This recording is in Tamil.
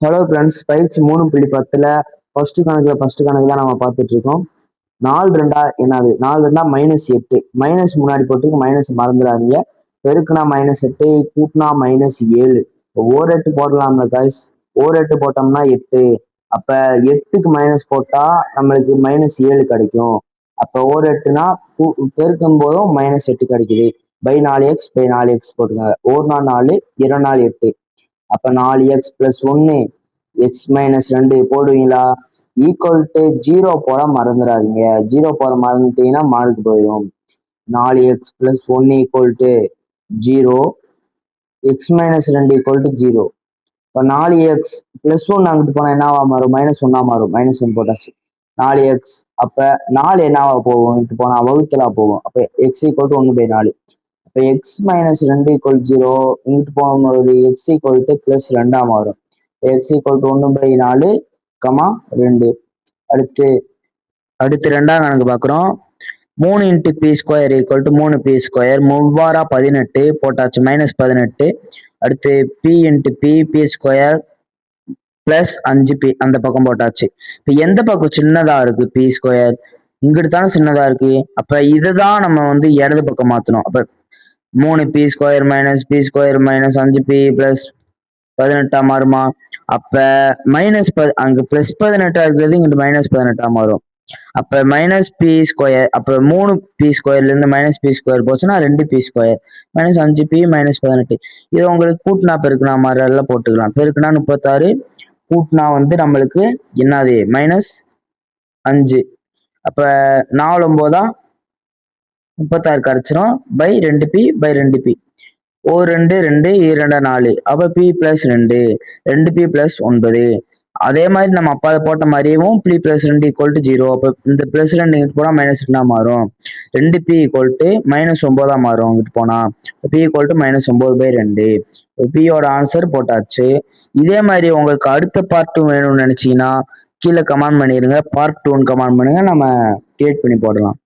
ஹலோ ஃப்ரெண்ட்ஸ், பயிற்சி 3.10 ஃபர்ஸ்ட் கணக்கு தான் நம்ம பார்த்துட்டு இருக்கோம். 4 2 என்னது? 4 2 -8. மைனஸ் முன்னாடி போட்டு மைனஸ் மறந்துடாதீங்க. பெருக்குனா -8, கூட்டினா -7. ஓர் 8 போடலாம்ல காய்ஸ். ஓர் 8 போட்டோம்னா 8. அப்ப 8க்கு மைனஸ் போட்டா நம்மளுக்கு -7 கிடைக்கும். அப்ப ஓர் 8னா பெருக்கும் போதும் -8 கிடைக்குது. பை 4x பை 4x போட்டுங்க. ஓர் 4 2 4 8. அப்ப 4x + 1 x - 2 போடுவீங்களா? ஈக்குவல் டு 0 போட மறந்துடாதீங்க. 0 போட மறந்துட்டீங்கன்னா மார்க் போயிடும். 4x + 1 = 0, x - 2 = 0. இப்போ 4x + 1 அங்கிட்டு போனா என்னவா மாறும்? -1 மாறும். -1 போட்டாச்சு. 4x அப்ப 4 என்னவா போகும்? இங்கிட்டு போனா வகுத்தலா போகும். அப்ப x = 1/4. இப்போ x - 2 = 0, இங்கிட்டு போகும்போது x = +2 மாறும். x = 1/4, 2. அடுத்து ரெண்டாம் கணக்கு பார்க்குறோம். 3 × p² = 3p². 3×18 போட்டாச்சு, -18. அடுத்து p × p² +5p அந்த பக்கம் போட்டாச்சு. இப்போ எந்த பக்கம் சின்னதா இருக்கு? p². இங்கிட்டு தானே சின்னதா இருக்கு. அப்ப இதுதான் நம்ம வந்து இடது பக்கம் மாத்தணும். அப்ப 3p² - p² - 5p + 18 மாறுமா? அப்ப அங்க +18 இருக்கிறது இங்கிட்டு -18 மாறும். அப்ப -p². அப்ப 3p² இருந்து -p² போச்சுன்னா 2p². -5p -18. இது உங்களுக்கு கூட்டினா பெருக்குனா மாதிரி எல்லாம் போட்டுக்கலாம். பெருக்குனா 36, கூட்டினா வந்து நம்மளுக்கு என்னது? -5. அப்ப 4 9 36 கரைச்சிரும். By 2p by 2p. ஓர் 2 2 2 4. அப்ப p + 2 2p + 9. அதே மாதிரி நம்ம அப்பா போட்ட மாதிரியும் p + 2 = 0. அப்ப இந்த +2 இங்கிட்டு போனா -2 மாறும். 2p = -9 மாறும் இங்கிட்டு போனா. p = -9/2. p யோட ஆன்சர் போட்டாச்சு. இதே மாதிரி உங்களுக்கு அடுத்த பார்ட் 2 வேணும்னு நினைச்சீங்கன்னா கீழே கமெண்ட் பண்ணிருங்க. பார்ட் 2 கமெண்ட் பண்ணுங்க, நம்ம கிரியேட் பண்ணி போடலாம்.